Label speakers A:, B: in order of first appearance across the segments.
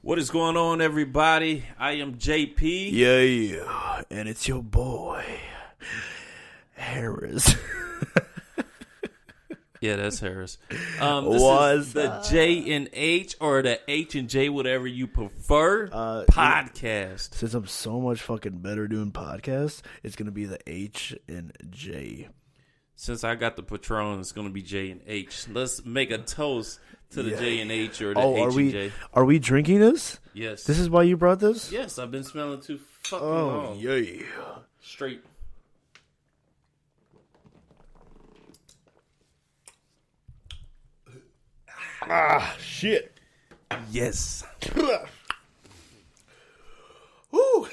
A: What is going on, everybody? I am JP.
B: Yeah, and it's your boy, Harris.
A: Yeah, that's Harris. This
B: Was
A: is the J and H, or the H and J, whatever you prefer, podcast.
B: Since I'm so much fucking better doing podcasts, it's going to be the H and J.
A: Since I got the Patron, it's going to be J and H. Let's make a toast to the J and H, or the H and J.
B: Are we drinking this?
A: Yes.
B: This is why you brought this?
A: Yes, I've been smelling too fucking
B: Oh,
A: long.
B: yeah.
A: Straight.
B: Ah, shit.
A: Yes.
B: Woo.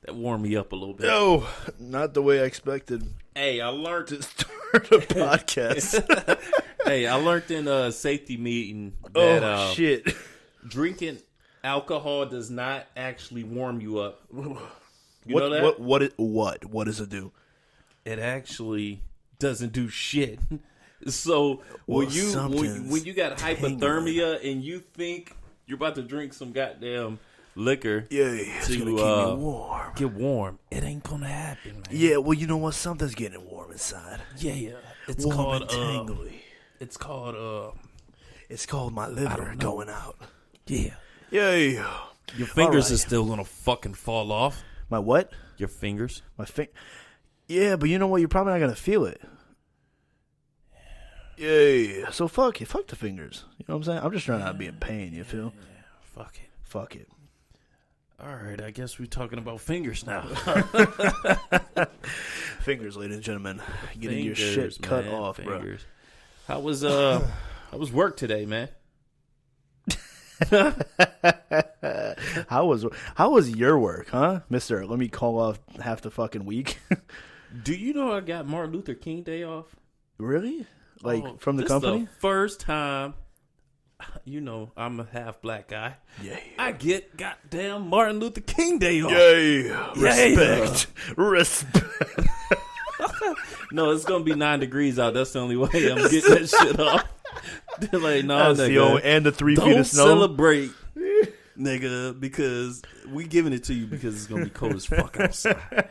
A: That warmed me up a little bit.
B: No, not the way I expected
A: Hey, I learned
B: to start a podcast.
A: Hey, I learned in a safety meeting that
B: Shit.
A: drinking alcohol does not actually warm you up. You
B: What,
A: know that?
B: What does it do?
A: It actually doesn't do shit. So when you got hypothermia and you think you're about to drink some goddamn liquor
B: It's
A: to
B: gonna keep me warm.
A: get warm, it ain't gonna happen, man.
B: Yeah, well, you know what? Something's getting warm inside.
A: Yeah. It's
B: Warm
A: called
B: and tingly.
A: it's called
B: It's called my liver going out.
A: yeah.
B: Yeah.
A: Your fingers
B: All right.
A: are still gonna fucking fall off.
B: My what?
A: Your fingers.
B: My Yeah, but you know what? You're probably not gonna feel it. Yeah. So fuck it. Fuck the fingers. You know what I'm saying? I'm just trying not to be in pain. You feel?
A: Fuck it.
B: Fuck it.
A: All right, I guess we're talking about fingers now.
B: Fingers, ladies and gentlemen. Getting your
A: Fingers,
B: shit cut
A: man,
B: off,
A: fingers. How was work today, man?
B: bro. How was your work, huh, Mister? Let me call off half the fucking week.
A: Do you know I got Martin Luther King Day off?
B: Really? Like from the
A: this
B: company?
A: Is the first time. You know, I'm a half black guy.
B: Yeah.
A: I get goddamn Martin Luther King Day off.
B: Yeah. Respect. Respect.
A: No, it's gonna be 9 degrees out. That's the only way I'm getting that shit off. They're like, no,
B: That's the
A: nigga,
B: only, and the 3 feet
A: don't
B: of snow.
A: celebrate, nigga, because we giving it to you because it's gonna be cold as fuck outside.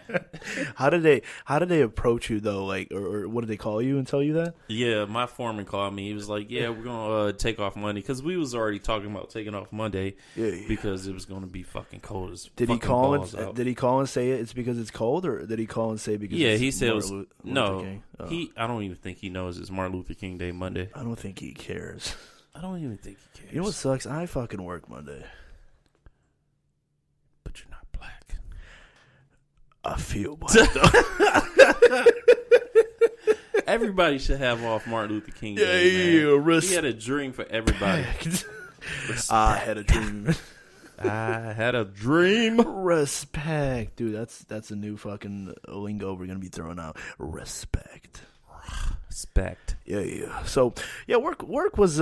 B: How did they approach you though? Like, or what did they call you and tell you that?
A: Yeah, my foreman called me. He was like, "Yeah, we're gonna take off Monday," because we was already talking about taking off Monday.
B: Yeah.
A: Because it was gonna be fucking cold as.
B: Did he
A: fucking
B: call
A: balls out.
B: and did he call and say it's because it's cold, or did he call and say because?
A: Yeah,
B: it's
A: he said it was
B: Martin Luther
A: no.
B: King? Oh.
A: I don't even think he knows it's Martin Luther King Day Monday.
B: I don't think he cares.
A: I don't even think he cares.
B: You know what sucks? I fucking work Monday.
A: But you're not black.
B: I feel black though.
A: Everybody should have off Martin Luther King Day.
B: Yeah,
A: man. He had a dream for everybody.
B: I had a dream.
A: I had a dream.
B: Respect, dude. That's a new fucking lingo we're gonna be throwing out. Respect.
A: Respect.
B: Yeah. So yeah, work was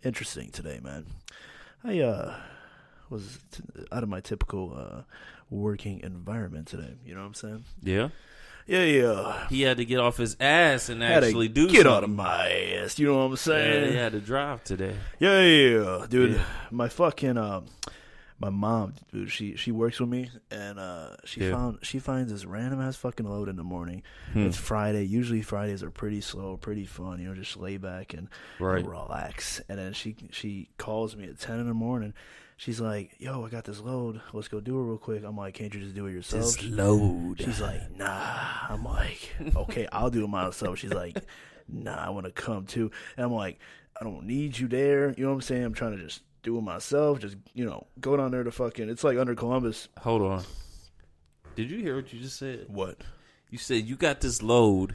B: interesting today, man. I was out of my typical working environment today. You know what I'm saying?
A: Yeah.
B: Yeah.
A: He had to get off his ass and
B: Had to
A: actually do
B: get
A: something.
B: out of my ass. You know what I'm
A: Yeah,
B: saying?
A: he had to drive today.
B: Yeah, dude.
A: Yeah.
B: My fucking my mom, dude. She works with me, and she finds this random ass fucking load in the morning. It's Friday. Usually Fridays are pretty slow, pretty fun. You know, just lay back and relax. And then she calls me at 10 in the morning. She's like, "Yo, I got this load. Let's go do it real quick." I'm like, "Can't you just do it yourself?"
A: This load.
B: She's like, "Nah." I'm like, "Okay, I'll do it myself." She's like, "Nah, I want to come too." And I'm like, "I don't need you there." You know what I'm saying? I'm trying to just do it myself. Just, go down there to fucking, it's like under Columbus.
A: Hold on. Did you hear what you just said?
B: What?
A: You said you got this load,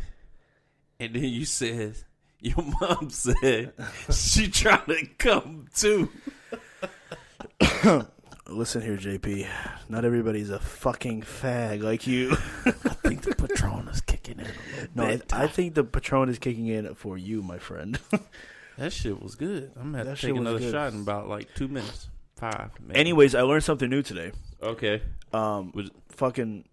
A: and then you said your mom said she trying to come too.
B: Listen here, JP. Not everybody's a fucking fag like you.
A: I think the Patron is kicking in a little
B: No,
A: bit.
B: I think the Patron is kicking in for you, my friend.
A: That shit was good. I'm going to have to
B: That
A: take
B: shit was
A: another
B: good.
A: shot in about like 2 minutes. 5, maybe.
B: Anyways, I learned something new today.
A: Okay.
B: Fucking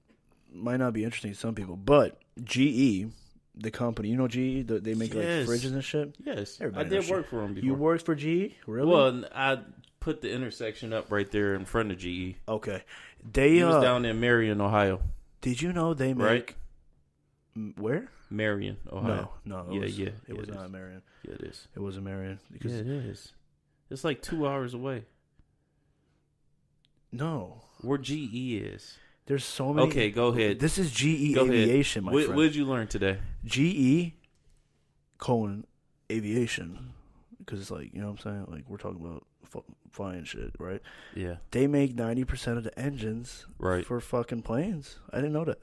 B: might not be interesting to some people, but GE, the company, you know GE, they make like
A: Yes.
B: fridges and shit.
A: Yes.
B: Everybody
A: I
B: knows
A: did work for them before.
B: You worked for GE, really?
A: Well, I put the intersection up right there in front of GE.
B: Okay.
A: He was down in Marion, Ohio.
B: Did you know they make... Right? Where?
A: Marion, Ohio.
B: No. It was not Marion.
A: Yeah, it is.
B: It wasn't Marion.
A: Yeah, it is. It's like 2 hours away.
B: No.
A: Where GE is.
B: There's so many...
A: Okay, go ahead.
B: This is GE Aviation, my friend.
A: What did you learn today?
B: GE, Aviation. Because it's like, you know what I'm saying? Like, we're talking about flying shit, right?
A: Yeah.
B: They make 90% of the engines for fucking planes. I didn't know that.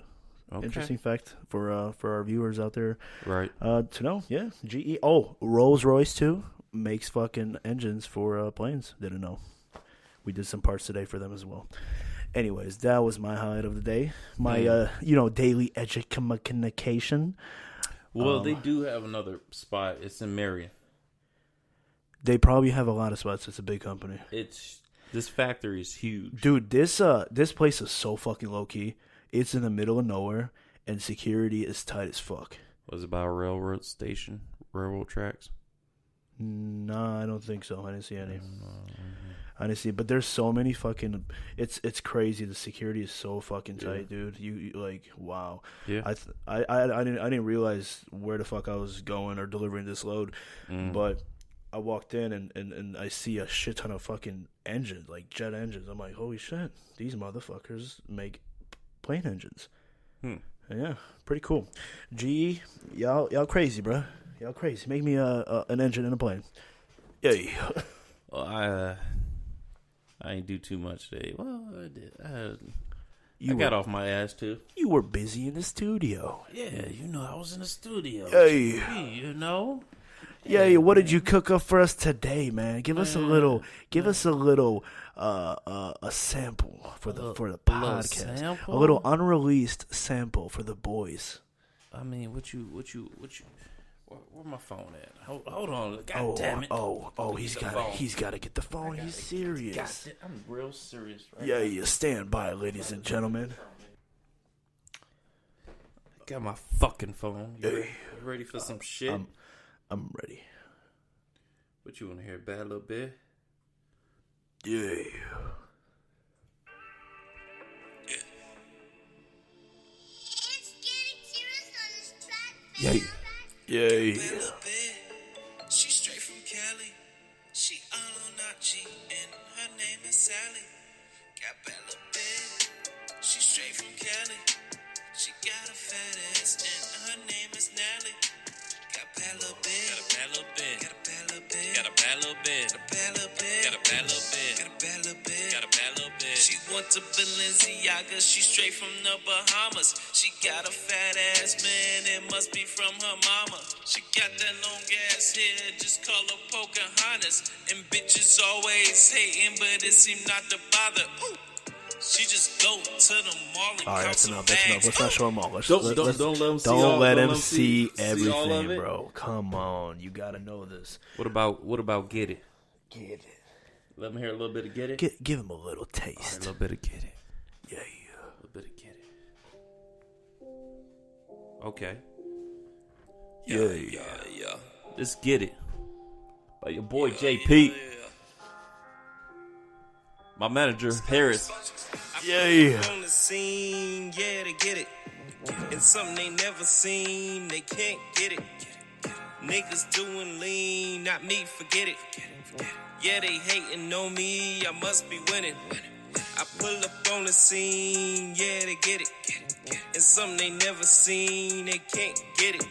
B: Okay. Interesting fact for our viewers out there.
A: Right.
B: To know, yeah. GE. Oh, Rolls-Royce, too, makes fucking engines for planes. Didn't know. We did some parts today for them as well. Anyways, that was my highlight of the day. My, daily education.
A: Well, they do have another spot. It's in Marion.
B: They probably have a lot of spots. It's a big company.
A: This factory is huge.
B: Dude, this place is so fucking low-key. It's in the middle of nowhere, and security is tight as fuck.
A: Was it by a railroad station? Railroad tracks?
B: No, I don't think so. I didn't see any. I didn't see it. But there's so many fucking... It's crazy. The security is so fucking tight, dude. You like, wow.
A: Yeah.
B: I didn't realize where the fuck I was going or delivering this load. But I walked in, and I see a shit ton of fucking engines, like jet engines. I'm like, holy shit. These motherfuckers make... plane engines. Yeah, pretty cool. GE, y'all crazy, bro. Y'all crazy. Make me an engine in a plane. Yay.
A: Well, I ain't do too much today. Well, I did. I got off my ass too.
B: You were busy in the studio.
A: Yeah, I was in the studio.
B: Hey.
A: Yeah,
B: what did you cook up for us today, man? Give us a little a sample for the podcast. A little unreleased sample for the boys.
A: I mean, where my phone at? Hold on. God damn it.
B: He's got to get the phone. He's serious.
A: I'm real serious right now.
B: Yeah, stand by, ladies and gentlemen.
A: Got my fucking phone. You ready for some shit?
B: I'm ready.
A: What you want to hear? Bad little bit?
B: Yeah. Yay.
C: She's straight from Cali. She all on G and her name is Sally. Got bad little bit. She's straight from Cali. She got a fat ass and her name is Nally. Got bad little bit. Got a bad little bit. Got a bad little bit. Got a bad little bit. Got a bad little bit. Got a bad little bit. Got a bad little bit. Got a bad little bit. She went to Balenciaga. She straight from the Bahamas. She got a fat ass, man. It must be from her mama. She got that long ass hair. Just call her Pocahontas. And bitches always hating, but it seem not to bother. Ooh. She just go to the mall and count some bags.
B: That's enough. Let's not show them all.
A: Don't let them
B: see everything, bro. Come on, you gotta know this.
A: What about Get It?
B: Get It.
A: Let me hear a little bit of Get It.
B: Give him a little taste.
A: Right, a little bit of Get It.
B: Yeah.
A: A little bit of Get It. Okay.
B: Yeah.
A: Let's Get It. By your boy JP. My manager, Harris.
B: Yeah.
C: On the scene, yeah, they get it. And something they never seen, they can't get it. Niggas doing lean, not me, forget it. Yeah, they hating on me, I must be winning. I pull up on the scene, yeah, they get it. And something they never seen, they can't get it.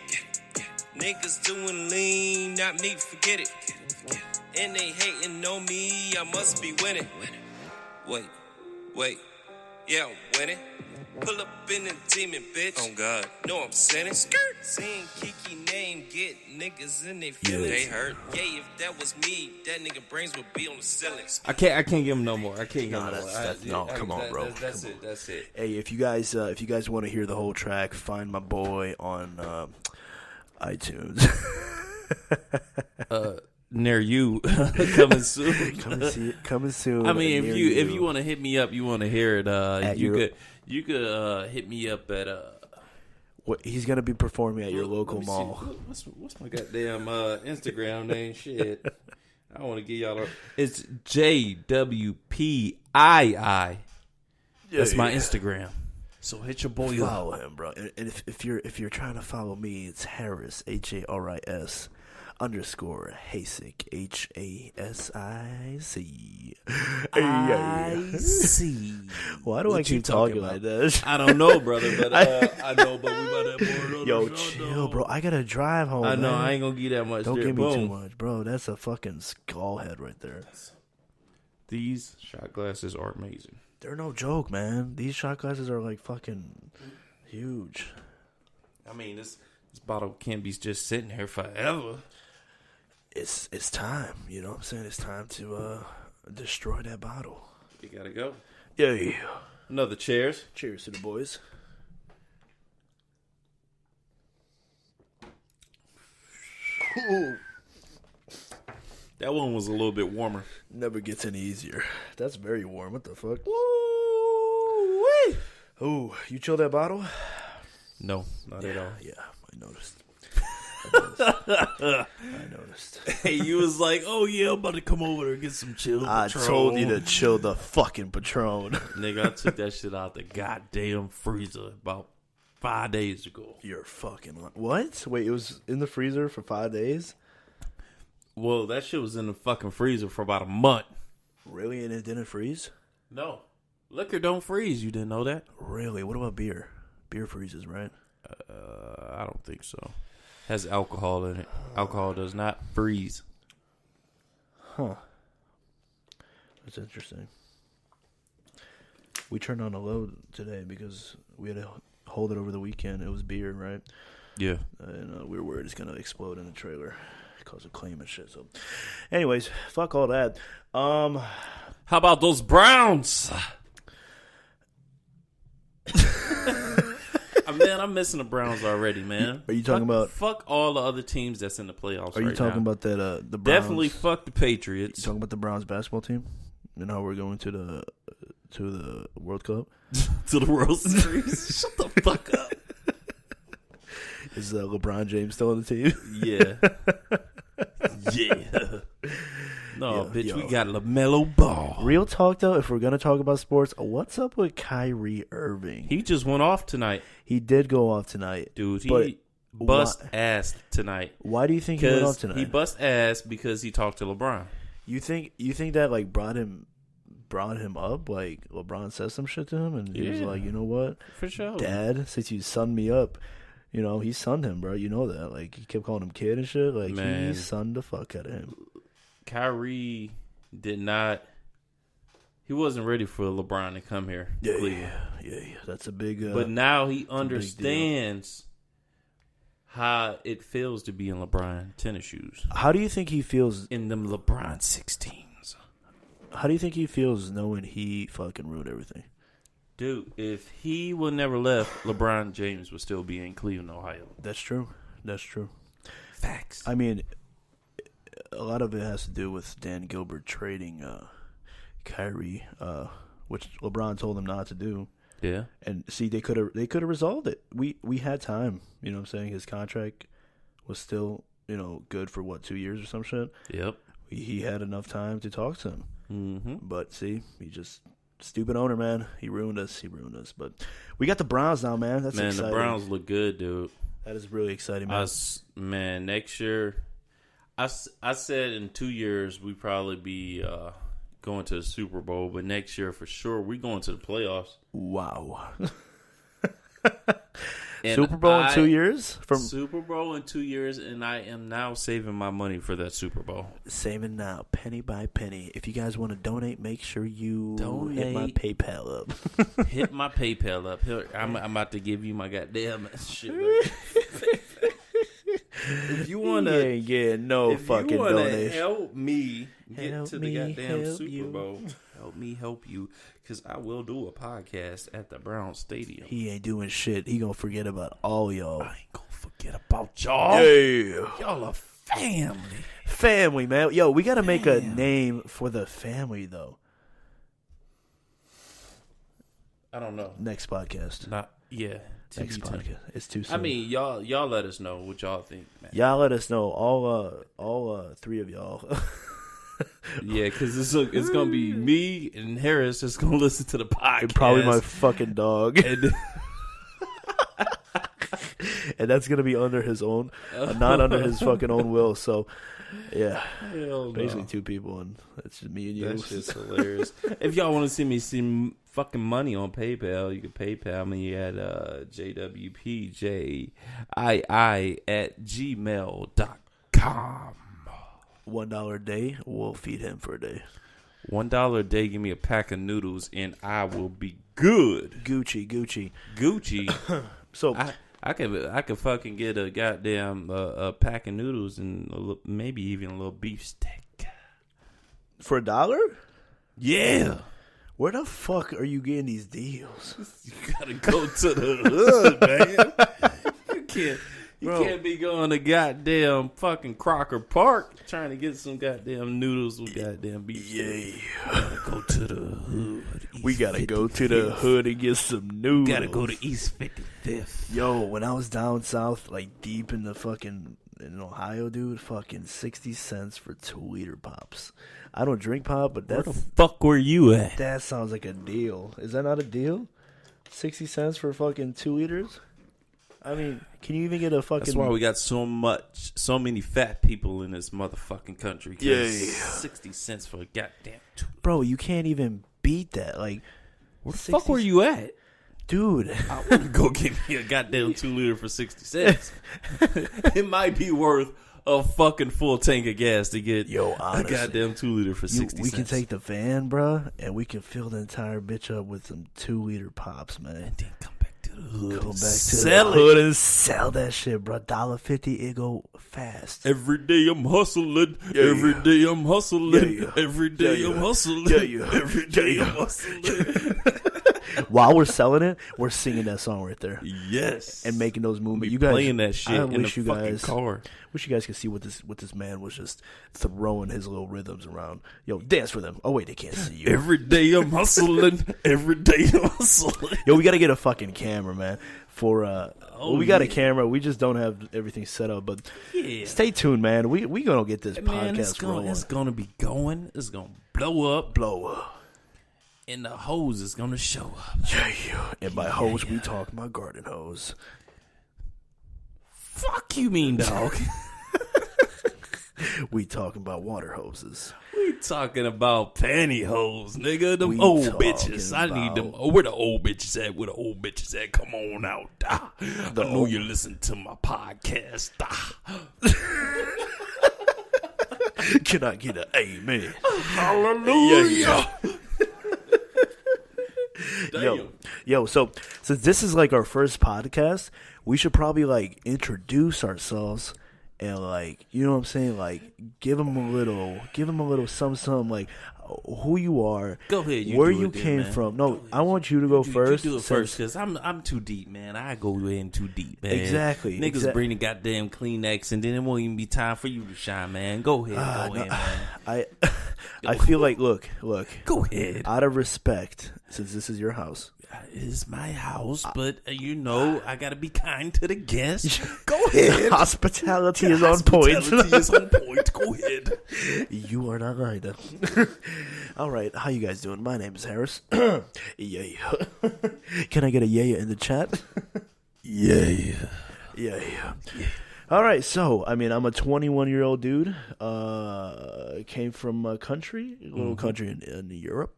C: Niggas doing lean, not me, forget it. And they hating on me, I must be winning. Wait, yeah, I'm winning. Pull up in the demon, bitch. Oh, God. No, I'm sinning. Skirt. Seeing Kiki name get niggas in they feelings. They hurt. Yeah, if that was me, that nigga brains would be on the ceilings.
A: I can't give him no more. I can't give him no more.
B: Come on, bro.
A: That's it.
B: Hey, if you guys want to hear the whole track, find my boy on iTunes.
A: Near you, coming soon.
B: coming soon.
A: I mean, if you want to hit me up, you want to hear it. You could hit me up at
B: what he's gonna be performing at your local mall.
A: What's my goddamn Instagram name? Shit, I want to give y'all it's JWPII. That's my Instagram. So hit your boy up.
B: Follow him, bro. And if you're trying to follow me, it's Harris HARIS _ Hasic HASIC. I see. Why do I keep talking like that?
A: I don't know, brother, but I know. But we about to have more.
B: Yo, chill, bro. I gotta drive home.
A: I know.
B: Man.
A: I ain't gonna give that much.
B: Don't give me too much, bro. That's a fucking skull head right there.
A: These shot glasses are amazing.
B: They're no joke, man. These shot glasses are like fucking huge.
A: I mean, this bottle can't be just sitting here forever.
B: It's time, you know what I'm saying? It's time to destroy that bottle.
A: You gotta go.
B: Yeah.
A: Another cheers.
B: Cheers to the boys.
A: Ooh. That one was a little bit warmer.
B: Never gets any easier. That's very warm. What the fuck?
A: Ooh-wee.
B: Ooh, you chill that bottle?
A: No, not at all.
B: Yeah, I noticed.
A: Hey, you was like, oh yeah, I'm about to come over there and get some chill Patron.
B: I told you to chill the fucking Patron.
A: Nigga, I took that shit out the goddamn freezer about 5 days ago.
B: You're fucking... What? Wait, it was in the freezer for 5 days?
A: Well, that shit was in the fucking freezer for about a month.
B: Really? And it didn't freeze?
A: No. Liquor don't freeze. You didn't know that?
B: Really? What about beer? Beer freezes, right?
A: I don't think so. Has alcohol in it. Alcohol does not freeze.
B: Huh. That's interesting. We turned on a load today because we had to hold it over the weekend. It was beer, right?
A: Yeah.
B: And we were worried it's going to explode in the trailer. Cause a claim and shit. So, anyways, fuck all that.
A: How about those Browns? Man, I'm missing the Browns already, man.
B: Are you talking about?
A: Fuck all the other teams that's in the playoffs.
B: Are you talking about that? The Browns?
A: Definitely fuck the Patriots.
B: You talking about the Browns basketball team and how we're going to the World Cup,
A: to the World Series? Shut the fuck up.
B: Is LeBron James still on the team?
A: Yeah. Yeah. No,
B: Yo,
A: bitch, we got LaMelo Ball.
B: Real talk, though, if we're going to talk about sports, what's up with Kyrie Irving?
A: He just went off tonight.
B: He did go off tonight.
A: Dude, he bust ass tonight.
B: Why do you think he went off tonight?
A: He bust ass because he talked to LeBron.
B: You think that, like, brought him up? Like, LeBron said some shit to him, and he was like, you know what?
A: For sure.
B: Dad, since you sunned me up, you know, he sunned him, bro. You know that. Like, he kept calling him kid and shit. Like, he sunned the fuck out of him.
A: Kyrie did not. He wasn't ready for LeBron to come here.
B: Yeah. That's a big.
A: But now he understands how it feels to be in LeBron tennis shoes.
B: How do you think he feels
A: in them LeBron 16s?
B: How do you think he feels knowing he fucking ruined everything?
A: Dude, if he would never left, LeBron James would still be in Cleveland, Ohio.
B: That's true.
A: Facts.
B: I mean, a lot of it has to do with Dan Gilbert trading Kyrie, which LeBron told him not to do.
A: Yeah.
B: And see, they could have resolved it. We had time. You know what I'm saying? His contract was still, you know, good for 2 years or some shit.
A: Yep.
B: He had enough time to talk to him.
A: Mm-hmm.
B: But see, he just stupid owner, man. He ruined us. But we got the Browns now, man. That's exciting.
A: The Browns look good, dude.
B: That is really exciting, man.
A: Next year, I said in 2 years we probably be going to the Super Bowl, but next year for sure we going to the playoffs.
B: Wow. Super Bowl in 2 years?
A: Super Bowl in 2 years, and I am now saving my money for that Super Bowl.
B: Saving now, penny by penny. If you guys want to donate, make sure you hit my PayPal up.
A: Hit my PayPal up. I'm about to give you my goddamn shit. If you want to help me get to the goddamn Super Bowl, help me help you, because I will do a podcast at the Brown Stadium.
B: He ain't doing shit. He gonna forget about all y'all.
A: I ain't gonna forget about y'all.
B: Yeah.
A: Y'all are family.
B: Family, man. Yo, we gotta make a name for the family, though.
A: I don't know.
B: Next podcast. Next podcast. It's too soon.
A: I mean, y'all let us know what y'all think, man.
B: Y'all let us know. All three of y'all.
A: Yeah, because it's gonna be me and Harris just gonna listen to the podcast.
B: And probably my fucking dog.
A: And,
B: and that's gonna be under his own, not under his fucking own will. So, yeah, basically 2 people, and it's just me and you.
A: That's just hilarious. If y'all want to see me see fucking money on PayPal, you can PayPal me at jwpjii@gmail.com.
B: $1 a day, we'll feed him for a day.
A: $1 a day, give me a pack of noodles, and I will be good.
B: Gucci.
A: So I could fucking get a goddamn a pack of noodles and maybe even a little beef steak
B: for $1.
A: Yeah.
B: Where the fuck are you getting these deals?
A: You gotta go to the hood, man. You can't be going to goddamn fucking Crocker Park trying to get some goddamn noodles with goddamn beef.
B: Yeah.
A: Gotta go to the hood.
B: We gotta go to the hood and get some noodles.
A: Gotta go to East 55th.
B: Yo, when I was down south, like deep in the fucking in Ohio, dude, fucking 60 cents for 2-liter pops. I don't drink pop, but
A: where the fuck were you at?
B: That sounds like a deal. Is that not a deal? 60 cents for fucking 2 liters? I mean, can you even get a fucking...
A: That's why we got so many fat people in this motherfucking country.
B: Yeah.
A: 60 cents for a goddamn 2.
B: Bro, you can't even beat that. Like,
A: where the fuck were you at?
B: Dude.
A: I wouldn't go get me a goddamn 2-liter for 60 cents. It might be worth a fucking full tank of gas to get a goddamn 2-liter for 60 cents.
B: We can take the van, bro, and we can fill the entire bitch up with some 2-liter pops, man.
A: And then come back to the hood.
B: Go back to the hood and sell that shit, bro. $1.50, it go fast.
A: Every day I'm hustling. Every day I'm hustling. Every day I'm hustling. Every day I'm hustling.
B: While we're selling it, we're singing that song right there.
A: Yes,
B: and making those movements.
A: You guys playing that shit in the fucking car.
B: Wish you guys could see what this man was just throwing his little rhythms around. Yo, dance for them. Oh wait, they can't see you.
A: Every day I'm hustling. Every day I'm hustling.
B: Yo, we got to get a fucking camera, man. For we got a camera. We just don't have everything set up. But stay tuned, man. We gonna get this podcast rolling.
A: It's gonna be going. It's gonna blow up. And the hose is gonna show up.
B: Yeah. And by hose, we talk about garden hose.
A: Fuck you mean, dog?
B: We talking about water hoses.
A: We talking about pantyhose, nigga. Them old bitches. I need them. Oh, where the old bitches at? Where the old bitches at? Come on out. I know you listen to my podcast.
B: Can I get an amen?
A: Hallelujah.
B: Yo, so since this is like our first podcast, we should probably like introduce ourselves and like, you know what I'm saying, like give them a little some like who you are,
A: go ahead,
B: where you came from. No, I want you to go first.
A: You do it first because I'm too deep, man. I go in too deep, man.
B: Exactly.
A: Niggas bring the goddamn Kleenex and then it won't even be time for you to shine, man. Go ahead, man.
B: I feel like look.
A: Go ahead.
B: Out of respect, since this is your house.
A: It is my house, but I gotta be kind to the guests. Go ahead.
B: Hospitality is on point.
A: Hospitality is on point. Go ahead.
B: You are not right. All right, how you guys doing? My name is Harris. Yeah. Can I get a yeah in the chat?
A: Yeah.
B: All right, so I'm a 21-year-old dude. Came from a little country in Europe.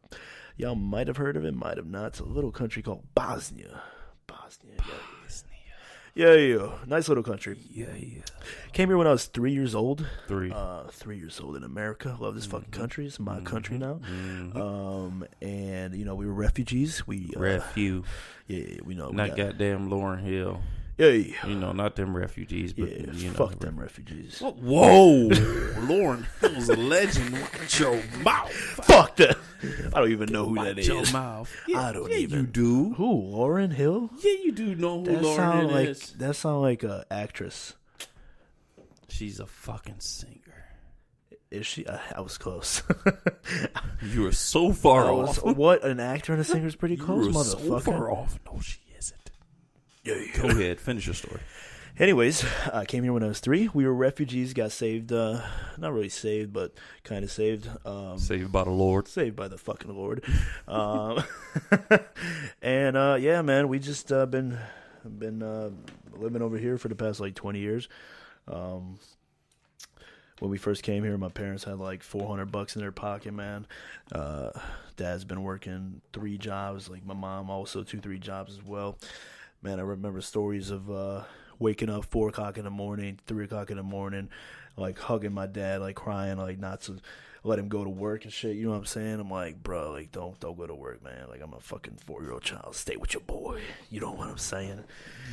B: Y'all might have heard of it, might have not. It's a little country called Bosnia. Yeah. Nice little country.
A: Yeah.
B: Came here when I was 3 years old.
A: 3
B: years old in America. Love this fucking country. It's my country now. And we were refugees.
A: Yeah,
B: we know.
A: Not goddamn Lauryn Hill.
B: Yeah.
A: Not them refugees, but
B: fuck them refugees.
A: Whoa, Lauryn Hill's a legend. Watch your mouth.
B: Fuck that. I don't even know who that is.
A: Watch your mouth.
B: Yeah, I don't even.
A: You do.
B: Who? Lauryn Hill?
A: Yeah, you do know who Lauryn Hill is.
B: That sounds like an actress.
A: She's a fucking singer.
B: Is she? I was close.
A: You were so far off.
B: What? An actor and a singer is pretty close,
A: you were
B: motherfucker.
A: So far off. No, she isn't.
B: Yeah.
A: Go ahead. Finish your story.
B: Anyways, I came here when I was 3. We were refugees, got saved. Not really saved, but kind of saved.
A: Saved by the Lord.
B: Saved by the fucking Lord. And yeah, man, we just been living over here for the past like 20 years. When we first came here, my parents had like $400 in their pocket, man. Dad's been working 3 jobs, like my mom also 2-3 jobs as well. Man, I remember stories of waking up 4 o'clock in the morning, 3 o'clock in the morning, like hugging my dad, like crying, like not to let him go to work and shit. You know what I'm saying? I'm like, bro, like don't go to work, man. Like I'm a fucking 4-year-old child. Stay with your boy. You know what I'm saying?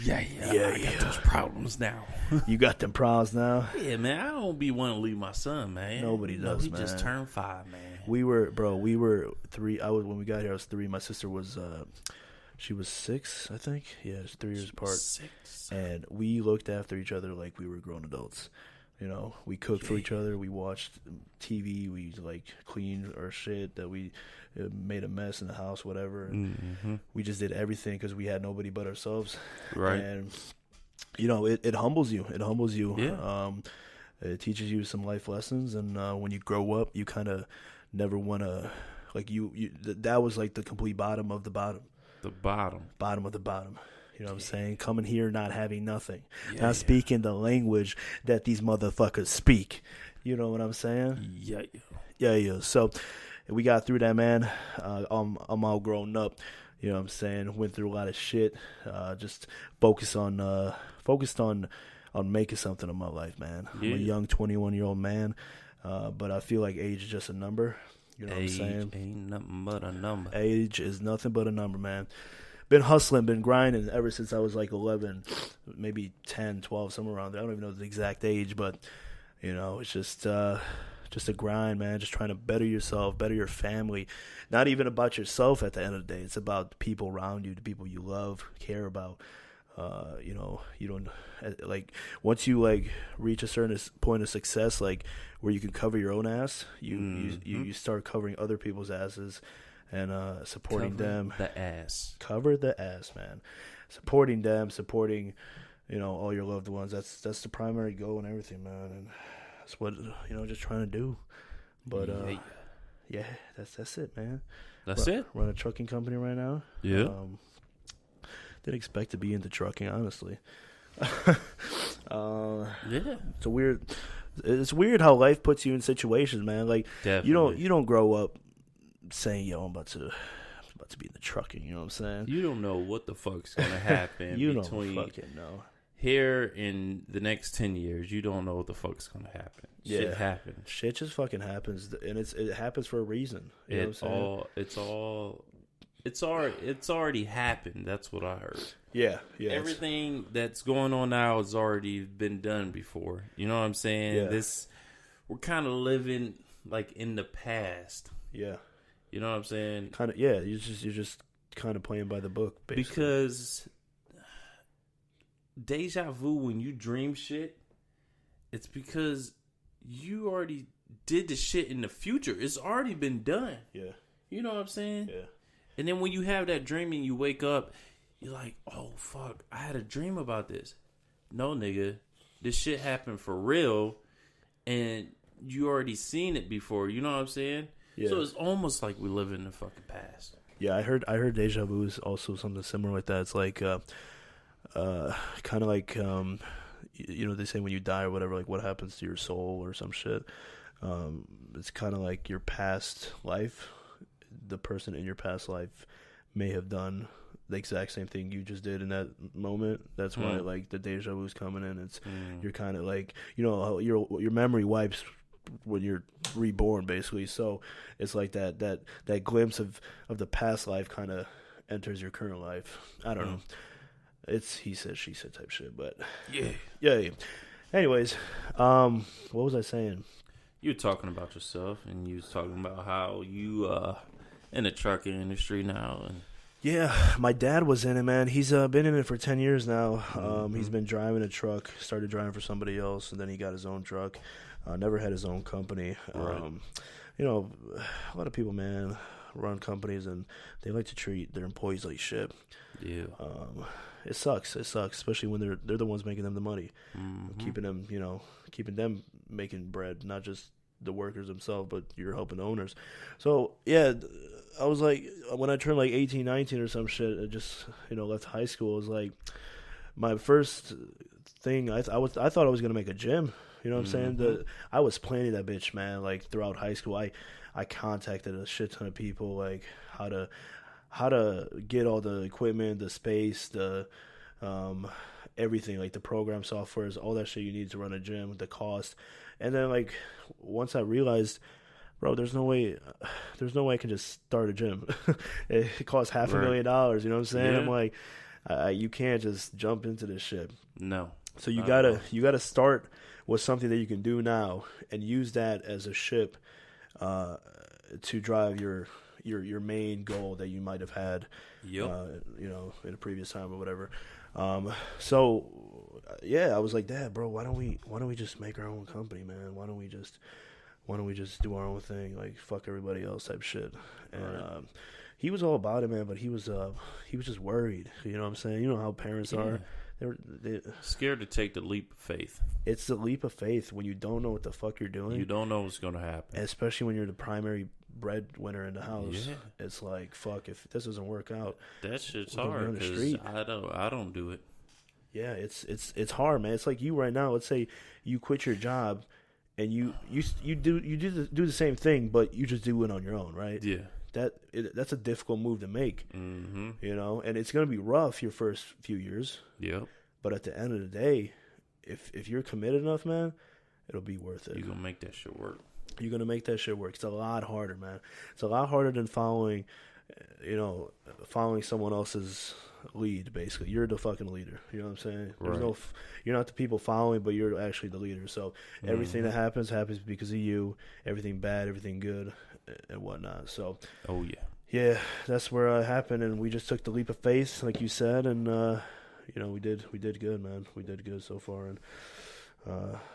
A: Yeah. I got those problems now.
B: You got them problems now?
A: Yeah, man. I don't be wanting to leave my son, man.
B: Nobody does,
A: he
B: man.
A: He just turned 5, man.
B: We were 3. When we got here, I was 3. My sister was. She was 6, I think. Yeah, it's 3 years apart.
A: 6.
B: And we looked after each other like we were grown adults. You know, we cooked for each other. We watched TV. We like cleaned our shit that we made a mess in the house, whatever. And we just did everything because we had nobody but ourselves.
A: Right.
B: And you know, it humbles you. It humbles you.
A: Yeah.
B: It teaches you some life lessons, and when you grow up, you kind of never want to like that was like the complete bottom of the bottom.
A: The bottom
B: of the bottom. You know what I'm saying? Coming here not having nothing. Not speaking the language that these motherfuckers speak. You know what I'm saying? Yeah. So we got through that, man. I'm all grown up. You know what I'm saying? Went through a lot of shit. Just focused on making something of my life, man. I'm a young 21-year-old man. But I feel like age is just a number. You know what I'm saying?
A: Ain't nothing but a number.
B: Age is nothing but a number, man. Been hustling, been grinding ever since I was like 11, maybe 10, 12, somewhere around there. I don't even know the exact age, but, you know, it's just a grind, man. Just trying to better yourself, better your family. Not even about yourself at the end of the day. It's about the people around you, the people you love, care about. You know, you don't like once you like reach a certain point of success, like where you can cover your own ass, you start covering other people's asses and supporting them. Cover the ass, man. Supporting them, supporting, you know, all your loved ones. That's the primary goal and everything, man. And that's what just trying to do. But yeah, that's it, man.
A: That's it.
B: Run a trucking company right now.
A: Yeah.
B: Didn't expect to be into trucking, honestly.
A: Yeah.
B: It's weird how life puts you in situations, man. Like
A: Definitely.
B: you don't grow up saying, "Yo, I'm about to be in the trucking." You know what I'm saying?
A: You don't know what the fuck's gonna happen.
B: You
A: between
B: don't fucking know.
A: Here in the next 10 years, you don't know what the fuck's gonna happen.
B: Yeah.
A: Shit happens.
B: Shit just fucking happens, and it happens for a reason. You know what I'm saying? It's already happened. That's what I heard. Yeah.
A: Everything that's going on now has already been done before. You know what I'm saying?
B: Yeah.
A: We're kind of living like in the past.
B: Yeah.
A: You know what I'm saying?
B: Kind of. Yeah. You're just kind of playing by the book, basically.
A: Because deja vu, when you dream shit, it's because you already did the shit in the future. It's already been done.
B: Yeah.
A: You know what I'm saying?
B: Yeah.
A: And then when you have that dream and you wake up, you're like, oh, fuck, I had a dream about this. No, nigga, this shit happened for real, and you already seen it before. You know what I'm saying?
B: Yeah.
A: So it's almost like we live in the fucking past.
B: Yeah, I heard deja vu is also something similar like that. It's like, kind of like, you know, they say when you die or whatever, like what happens to your soul or some shit. It's kind of like your past life. The person in your past life may have done the exact same thing you just did in that moment. That's why like the deja vu is coming in. It's you're kind of like, you know, how your memory wipes when you're reborn, basically. So it's like that glimpse of the past life kind of enters your current life. I don't know. It's he said she said type shit, but yeah. Anyways, what was I saying?
A: You were talking about yourself, and you was talking about how you in the trucking industry now. And
B: yeah, my dad was in it, man. He's been in it for 10 years now. He's been driving a truck, started driving for somebody else, and then he got his own truck. Never had his own company.
A: Right.
B: You know, a lot of people, man, run companies, and they like to treat their employees like shit.
A: Yeah.
B: it sucks. It sucks, especially when they're the ones making them the money, keeping them making bread, not just the workers themselves, but you're helping the owners. So yeah, I was like, when I turned like 18, 19 or some shit, I just left high school. It was like my first thing. I thought I was gonna make a gym. You know what I'm saying? I was planning that bitch, man. Like throughout high school, I contacted a shit ton of people, like how to get all the equipment, the space, the everything, like the program softwares, all that shit you need to run a gym, the cost. And then like once I realized, bro, there's no way I can just start a gym. It costs $500,000. You know what I'm saying?
A: Yeah.
B: I'm like, you can't just jump into this shit.
A: No.
B: So you gotta start with something that you can do now and use that as a ship to drive your main goal that you might have had, in a previous time or whatever. So yeah, I was like, Dad, bro, why don't we just make our own company, man? Why don't we just do our own thing, like fuck everybody else type shit? And he was all about it, man, but he was just worried. You know what I'm saying? You know how parents are. They're
A: scared to take the leap of faith.
B: It's the leap of faith when you don't know what the fuck you're doing.
A: You don't know what's going to happen.
B: Especially when you're the primary breadwinner in the house.
A: Yeah.
B: It's like, fuck, if this doesn't work out,
A: that shit's hard because I don't do it.
B: Yeah, it's hard, man. It's like you right now. Let's say you quit your job and you do the same thing, but you just do it on your own, right?
A: Yeah.
B: That's a difficult move to make,
A: Mm-hmm.
B: And it's going to be rough your first few years.
A: Yep.
B: But at the end of the day, if you're committed enough, man, it'll be worth it.
A: You're going to make that shit work.
B: You're going to make that shit work. It's a lot harder, man. It's a lot harder than following someone else's lead, basically. You're the fucking leader. You know what I'm saying?
A: Right.
B: You're not the people following, but you're actually the leader. So everything that happens because of you. Everything bad, everything good, and whatnot. So,
A: oh yeah.
B: Yeah, that's where it happened, and we just took the leap of faith, like you said, and we did good, man. We did good so far, and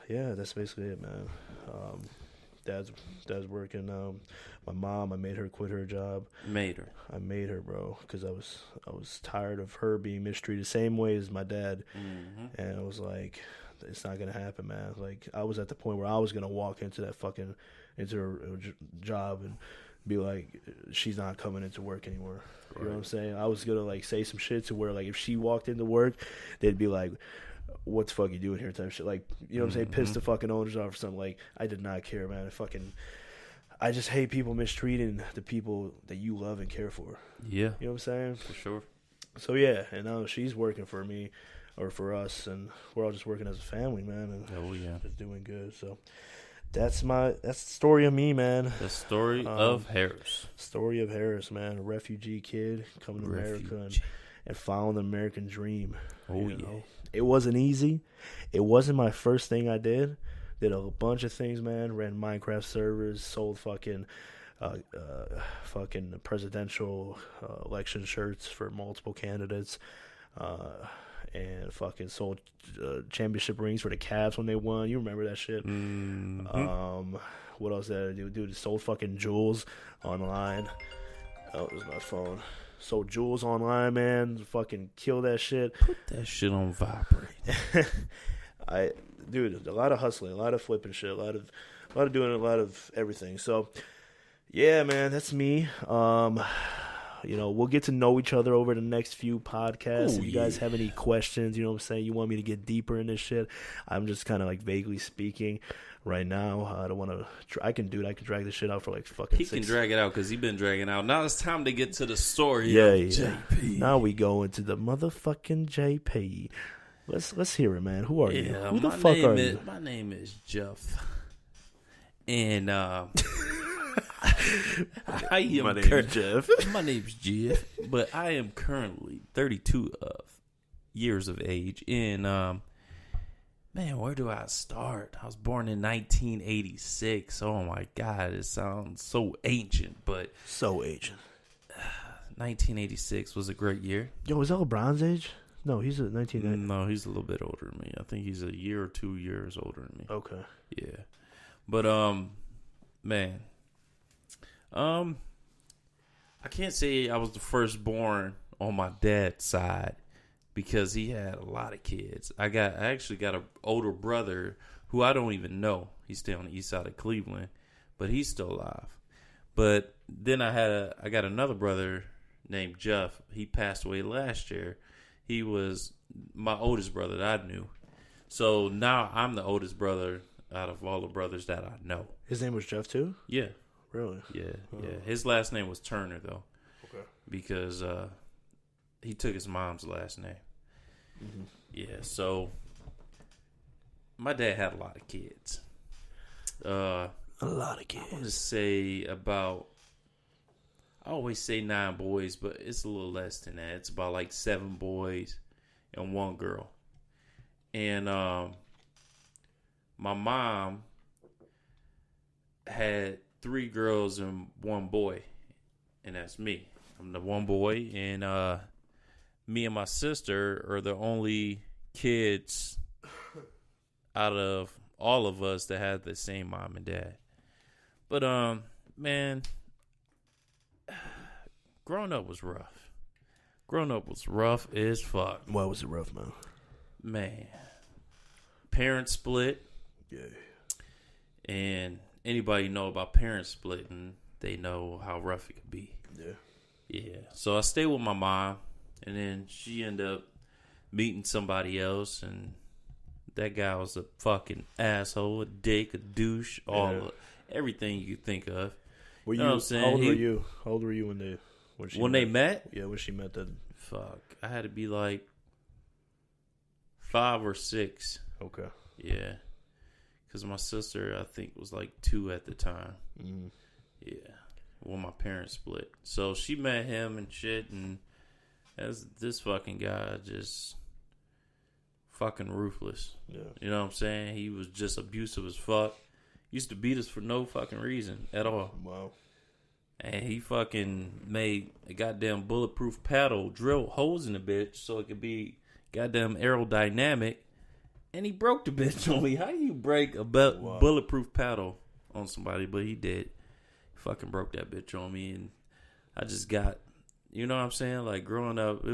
B: yeah, that's basically it, man. Dad's working. My mom, I made her quit her job. I made her, bro, because I was tired of her being mistreated, same way as my dad, and I was like, it's not gonna happen, man. Like I was at the point where I was gonna walk into her job and be like, she's not coming into work anymore. Right. You know what I'm saying? I was gonna like say some shit to where like if she walked into work, they'd be like, what the fuck you doing here type shit. Like, you know what I'm saying? Piss the fucking owners off or something. Like, I did not care, man. I just hate people mistreating the people that you love and care for.
A: Yeah.
B: You know what I'm saying?
A: For sure.
B: So yeah, and now she's working for me or for us, and we're all just working as a family, man, and just doing good. So that's the story of me, man.
A: The story of Harris.
B: Story of Harris, man. A refugee kid coming to America and following the American dream.
A: Oh, yeah.
B: It wasn't easy. It wasn't my first thing I did. Did a bunch of things, man. Ran Minecraft servers, sold fucking presidential election shirts for multiple candidates, and fucking sold championship rings for the Cavs when they won. You remember that shit?
A: Mm-hmm.
B: What else did I do? Dude, sold fucking jewels online. Oh, it was my phone. Sold jewels online, man. Fucking kill that shit.
A: Put that shit on vibrate.
B: Dude, a lot of hustling, a lot of flipping shit, a lot of doing a lot of everything. So, yeah, man, that's me. We'll get to know each other over the next few podcasts. If you guys have any questions, you know what I'm saying, you want me to get deeper in this shit, I'm just kind of like vaguely speaking right now. I don't want to. I can drag this shit out for like fucking.
A: He can drag it out because he's been dragging out. Now it's time to get to the story.
B: Yeah.
A: JP.
B: Now we go into the motherfucking JP. Let's hear it, man. Who are you? Who the fuck are you?
A: My name is Jeff, and I am.
B: My name is Jeff.
A: My name's Jeff, but I am currently 32 years of age. And man, where do I start? I was born in 1986. Oh my God, it sounds so ancient, but
B: so ancient.
A: 1986 was a great year.
B: Yo, is that LeBron's age? No, he's a 1980.
A: No, he's a little bit older than me. I think he's a year or 2 years older than me.
B: Okay.
A: Yeah. But man. I can't say I was the firstborn on my dad's side because he had a lot of kids. I actually got an older brother who I don't even know. He's still on the east side of Cleveland, but he's still alive. But then I got another brother named Jeff. He passed away last year. He was my oldest brother that I knew. So now I'm the oldest brother out of all the brothers that I know.
B: His name was Jeff too?
A: Yeah.
B: Really?
A: Yeah, yeah. His last name was Turner though.
B: Okay.
A: Because he took his mom's last name. Mm-hmm. Yeah, so my dad had a lot of kids.
B: A lot of kids.
A: I want to say about, I always say 9 boys, but it's a little less than that. It's about like 7 boys and 1 girl. And my mom had 3 girls and 1 boy, and that's me. I'm the 1 boy, and me and my sister are the only kids out of all of us that had the same mom and dad. But man, growing up was rough. Growing up was rough as fuck.
B: Why was it rough, man?
A: Man, parents split.
B: Yeah.
A: And anybody know about parents splitting, they know how rough it can be.
B: Yeah.
A: Yeah. So I stayed with my mom, and then she ended up meeting somebody else, and that guy was a fucking asshole, a dick, a douche, everything you could think of.
B: You
A: know what I'm saying?
B: How old were you? How old were you when
A: they met?
B: Yeah, when she met that.
A: Fuck, I had to be like 5 or 6.
B: Okay.
A: Yeah, because my sister, I think, was like 2 at the time.
B: Mm.
A: Yeah, when my parents split. So she met him and shit, and as this fucking guy just fucking ruthless.
B: Yeah.
A: You know what I'm saying? He was just abusive as fuck. Used to beat us for no fucking reason at all.
B: Wow.
A: And he fucking made a goddamn bulletproof paddle, drilled holes in the bitch so it could be goddamn aerodynamic. And he broke the bitch on me. How do you break a bulletproof paddle on somebody? But he did. He fucking broke that bitch on me. And I just got, you know what I'm saying? Like growing up,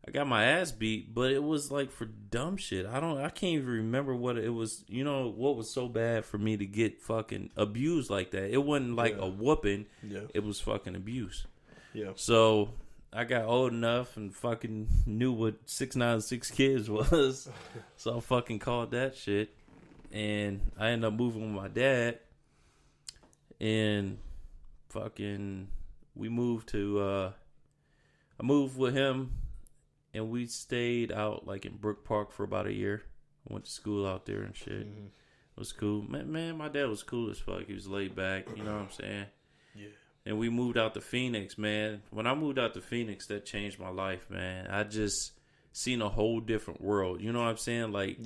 A: I got my ass beat, but it was like for dumb shit. I can't even remember what it was. You know what was so bad for me to get fucking abused like that? It wasn't like a whooping. Yeah. It was fucking abuse. Yeah. So I got old enough and fucking knew what 6'9", 6 kids was. So I fucking called that shit. And I ended up moving with my dad. And fucking we moved to I moved with him. And we stayed out like in Brook Park for about a year. I went to school out there and shit. Mm-hmm. It was cool. Man, my dad was cool as fuck. He was laid back. You know what I'm saying? Yeah. And we moved out to Phoenix, man. When I moved out to Phoenix, that changed my life, man. I just seen a whole different world. You know what I'm saying? Like,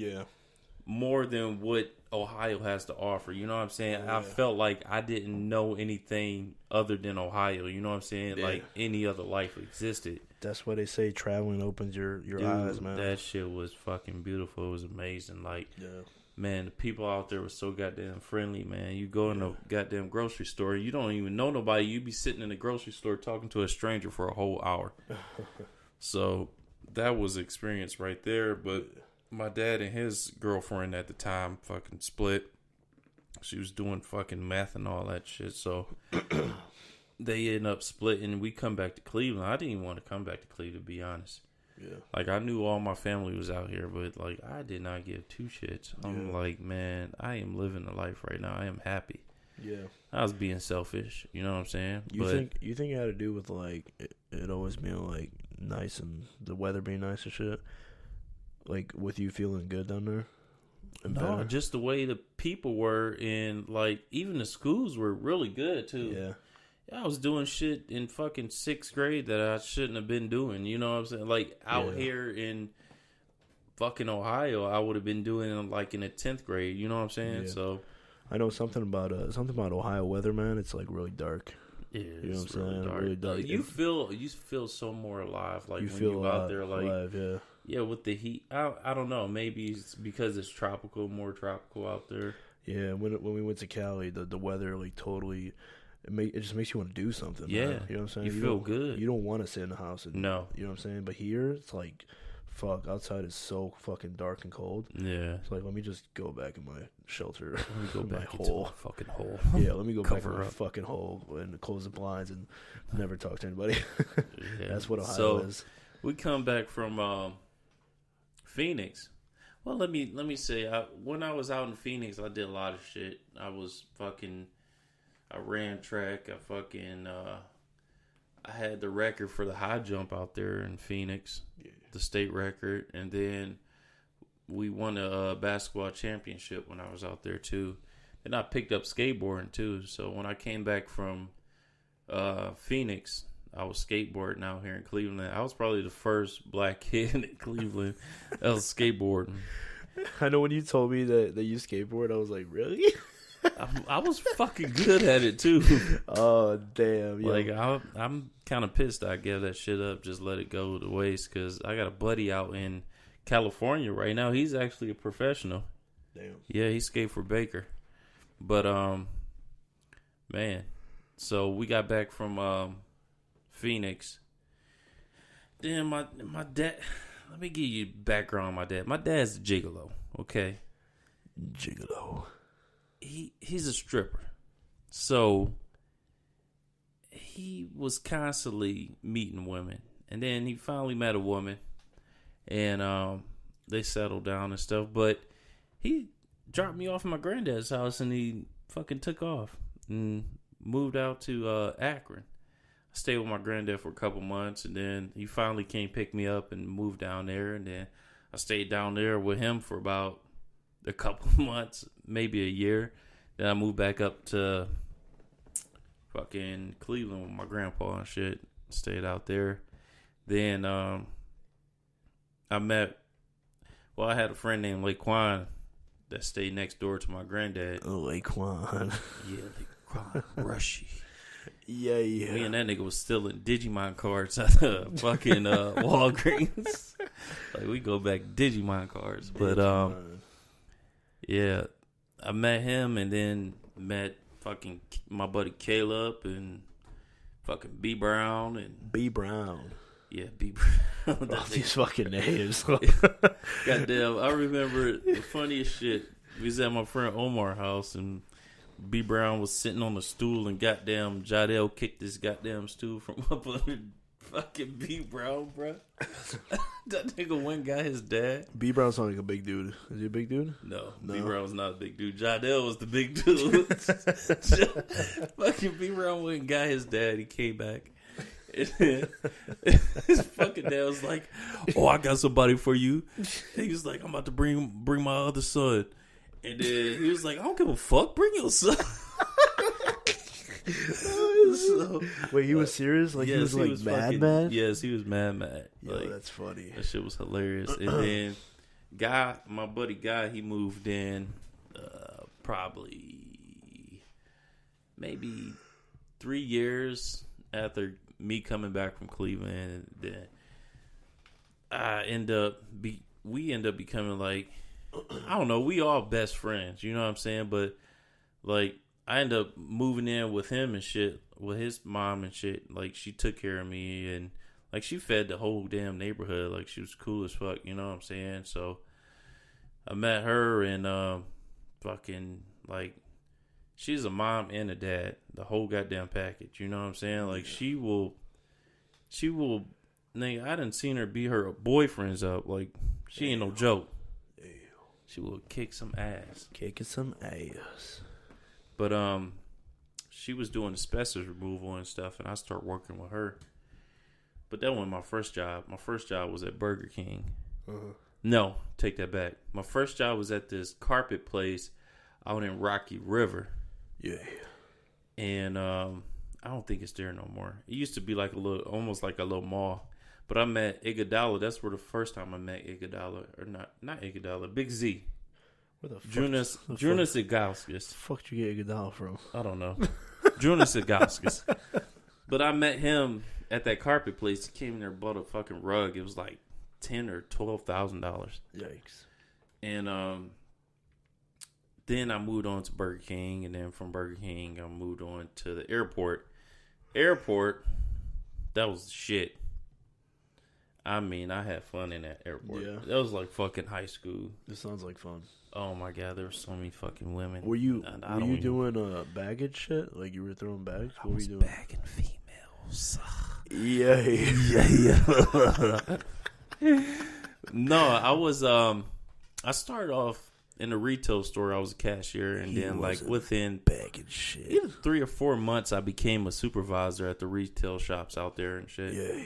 A: more than what Ohio has to offer. You know what I'm saying? Yeah. I felt like I didn't know anything other than Ohio. You know what I'm saying? Yeah. Like any other life existed.
B: That's why they say traveling opens your eyes, man.
A: That shit was fucking beautiful. It was amazing. Like, man, the people out there were so goddamn friendly, man. You go in a goddamn grocery store, you don't even know nobody. You be sitting in the grocery store talking to a stranger for a whole hour. So that was experience right there. But my dad and his girlfriend at the time fucking split. She was doing fucking meth and all that shit. So they end up splitting. We come back to Cleveland. I didn't even want to come back to Cleveland, to be honest. Yeah. Like, I knew all my family was out here, but, like, I did not give 2 shits. I'm like, man, I am living the life right now. I am happy. Yeah. I was being selfish. You know what I'm saying?
B: You think it had to do with, like, it always being, like, nice and the weather being nice and shit? Like, with you feeling good down there?
A: No, better? Just the way the people were, and, like, even the schools were really good, too. Yeah. I was doing shit in fucking 6th grade that I shouldn't have been doing. You know what I'm saying? Like, out here in fucking Ohio, I would have been doing it like in the 10th grade. You know what I'm saying? Yeah. So
B: I know something about Ohio weather, man. It's like really dark.
A: Yeah, you know what I'm saying? Dark. Really dark. You feel so more alive. Like you when
B: feel
A: you out there, like
B: alive,
A: yeah, with the heat. I don't know. Maybe it's because it's tropical, more tropical out there.
B: Yeah, when we went to Cali, the weather like totally. it just makes you want to do something.
A: Yeah,
B: man. You know what I'm saying.
A: You feel good.
B: You don't want to sit in the house. And,
A: No,
B: you know what I'm saying. But here, it's like, fuck, outside is so fucking dark and cold.
A: Yeah,
B: it's like, let me just go back in my shelter.
A: Let me go back
B: my
A: into
B: hole.
A: my fucking hole.
B: Yeah, let me go back in
A: Cover
B: my
A: up.
B: fucking hole and close the blinds and never talk to anybody.
A: Yeah.
B: That's what Ohio
A: So,
B: is.
A: We come back from Phoenix. Well, let me say, when I was out in Phoenix, I did a lot of shit. I ran track. I had the record for the high jump out there in Phoenix, the state record, and then we won a basketball championship when I was out there too. And I picked up skateboarding too. So when I came back from Phoenix, I was skateboarding out here in Cleveland. I was probably the first black kid in Cleveland that was skateboarding.
B: I know when you told me that you skateboard, I was like, really?
A: I was fucking good at it too.
B: Oh damn! Yo.
A: Like I'm kind of pissed. I gave that shit up, just let it go to waste. Because I got a buddy out in California right now. He's actually a professional.
B: Damn.
A: Yeah, he skate for Baker. But man, so we got back from Phoenix. Then my dad. Let me give you background on my dad. My dad's a gigolo. Okay,
B: Gigolo.
A: He's a stripper. So he was constantly meeting women. And then he finally met a woman. And they settled down and stuff. But he dropped me off at my granddad's house and he fucking took off and moved out to Akron. I stayed with my granddad for a couple months and then he finally came pick me up and moved down there. And then I stayed down there with him for about a couple months, maybe a year. Then I moved back up to fucking Cleveland with my grandpa and shit. Stayed out there. Then I had a friend named Laquan that stayed next door to my granddad.
B: Oh, Laquan.
A: Yeah, Laquan Rushy.
B: Yeah.
A: Me and that nigga was stealing Digimon cards at the fucking Walgreens. Like, we go back Digimon cards. But, yeah, I met him and then met fucking my buddy Caleb and fucking B Brown and
B: B Brown.
A: Yeah, B Brown.
B: All these fucking names.
A: Goddamn, I remember the funniest shit. We was at my friend Omar's house and B Brown was sitting on the stool and goddamn Jadell kicked this goddamn stool from up under fucking B Brown, bro. That nigga went and got his dad.
B: B Brown sounds like a big dude. Is he a big dude?
A: No. B Brown was not a big dude. Jadell was the big dude. Fucking B Brown went and got his dad. He came back. His fucking dad was like, "Oh, I got somebody for you." He was like, "I'm about to bring my other son," and then he was like, "I don't give a fuck. Bring your son."
B: So, wait, he was serious? Like, yes, he was like mad?
A: Yes, he was mad.
B: Yo,
A: like,
B: that's funny.
A: That shit was hilarious. And then my buddy Guy, he moved in probably maybe 3 years after me coming back from Cleveland. And then we end up becoming like, I don't know, we all best friends, you know what I'm saying? But like, I ended up moving in with him and shit, with his mom and shit. Like, she took care of me and, like, she fed the whole damn neighborhood. Like, she was cool as fuck, you know what I'm saying? So, I met her and, fucking, like, she's a mom and a dad. The whole goddamn package, you know what I'm saying? Like, she will, nigga, I done seen her beat her boyfriends up. Like, she ain't no joke. She will kick some ass.
B: Kicking some ass.
A: But she was doing asbestos removal and stuff, and I started working with her. But that wasn't my first job. My first job was at Burger King. Uh-huh. No, take that back. My first job was at this carpet place out in Rocky River.
B: Yeah.
A: And I don't think it's there no more. It used to be like almost like a little mall. But I met Iguodala. That's where the first time I met Iguodala, or not Iguodala, Big Z.
B: Where the fuck?
A: Jonas Igauskas.
B: The fuck did you get Iguodala from?
A: I don't know. Jonas Igauskas. But I met him at that carpet place. He came in there and bought a fucking rug. It was like $10,000 or $12,000.
B: Yikes.
A: And then I moved on to Burger King, and then from Burger King, I moved on to the airport. Airport, that was shit. I mean, I had fun in that airport. Yeah. That was like fucking high school.
B: This sounds like fun.
A: Oh my god, there were so many fucking women.
B: Were you doing baggage shit? Like you were throwing bags?
A: What were you doing? Bagging females.
B: Yeah.
A: No, I was. I started off in a retail store. I was a cashier, and then like within
B: bagging shit,
A: either 3 or 4 months, I became a supervisor at the retail shops out there and shit.
B: Yeah.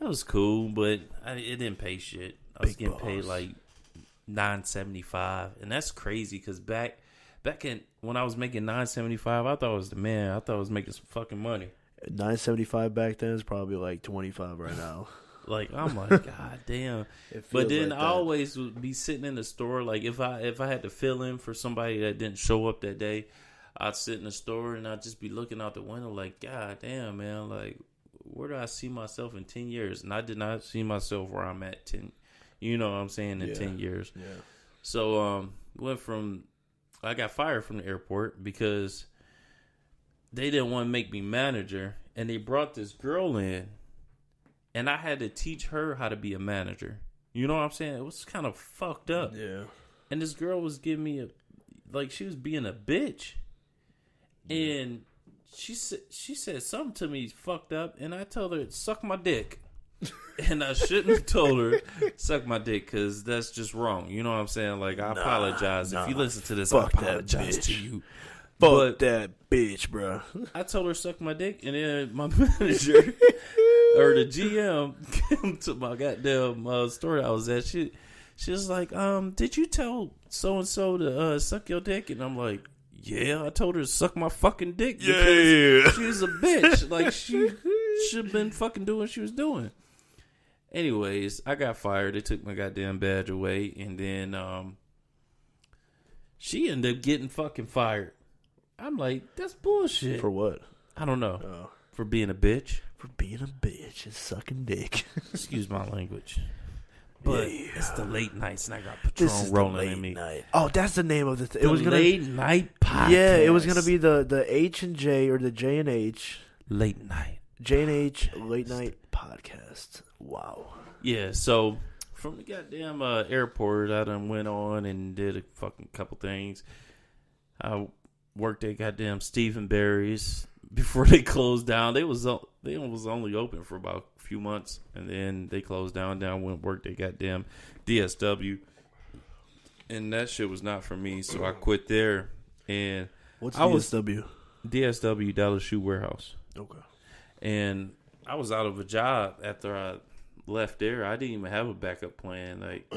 A: That was cool, but it didn't pay shit. I was getting paid like $9.75, and that's crazy because back in when I was making $9.75, I thought I was the man. I thought I was making some fucking money.
B: $9.75 back then is probably like $25 right now.
A: Like I'm like, god damn. But then I always would be sitting in the store. Like if I had to fill in for somebody that didn't show up that day, I'd sit in the store and I'd just be looking out the window like, god damn, man, like. Where do I see myself in 10 years? And I did not see myself where I'm at 10, you know what I'm saying, in 10 years.
B: Yeah.
A: So, I got fired from the airport because they didn't want to make me manager. And they brought this girl in and I had to teach her how to be a manager. You know what I'm saying? It was kind of fucked up.
B: Yeah.
A: And this girl was giving me she was being a bitch. And she said something to me fucked up, and I told her, suck my dick. And I shouldn't have told her, suck my dick, because that's just wrong. You know what I'm saying? Like, I apologize. If you listen to this, I apologize to you.
B: Fuck that bitch, bro.
A: I told her, suck my dick, and then my manager, or the GM, came to my goddamn store I was at. She was like, did you tell so-and-so to suck your dick? And I'm like, yeah, I told her to suck my fucking dick because she was a bitch. Like, she should have been fucking doing what she was doing. Anyways, I got fired. They took my goddamn badge away. And then she ended up getting fucking fired. I'm like, that's bullshit.
B: For what?
A: I don't know. For being a bitch.
B: For being a bitch and sucking dick.
A: Excuse my language. But it's the late nights, and I got Patron rolling in me.
B: Night. Oh, that's the name of the.
A: It was late night podcast.
B: Yeah, it was gonna be the H and J or the J and H
A: late night.
B: J and H late night podcast. Wow.
A: Yeah. So from the goddamn airport, I done went on and did a fucking couple things. I worked at goddamn Stephen Barry's before they closed down. They was only open for about a few months, and then they closed down. Went and worked at goddamn DSW, and that shit was not for me. So I quit there. And
B: what's DSW?
A: DSW, Dallas Shoe Warehouse.
B: Okay.
A: And I was out of a job after I left there. I didn't even have a backup plan. Like,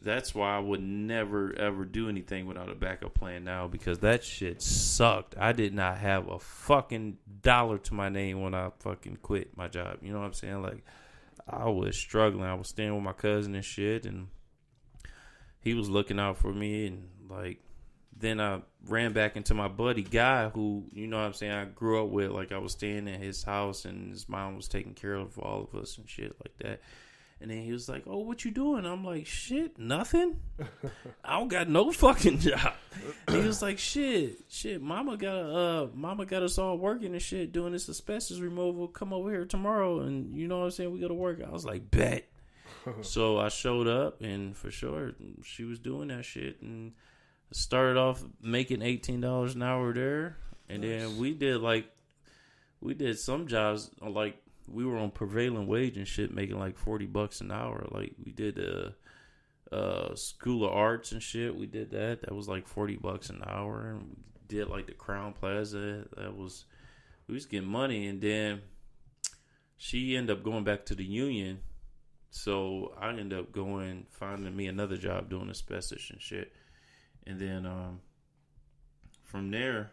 A: that's why I would never, ever do anything without a backup plan now, because that shit sucked. I did not have a fucking dollar to my name when I fucking quit my job. You know what I'm saying? Like, I was struggling. I was staying with my cousin and shit, and he was looking out for me. And, like, then I ran back into my buddy Guy, who, you know what I'm saying, I grew up with. Like, I was staying in his house, and his mom was taking care of all of us and shit like that. And then he was like, oh, what you doing? I'm like, shit, nothing. I don't got no fucking job. And he was like, shit, mama got us all working and shit, doing this asbestos removal. Come over here tomorrow, and you know what I'm saying, we go to work. I was like, bet. So I showed up, and for sure, she was doing that shit. And I started off making $18 an hour there. And then we did some jobs, like, we were on prevailing wage and shit, making like $40 an hour. Like, we did School of Arts and shit. We did that. That was like $40 an hour. And we did like the Crown Plaza. We was getting money. And then she ended up going back to the union. So I ended up finding me another job doing asbestos and shit. And then from there,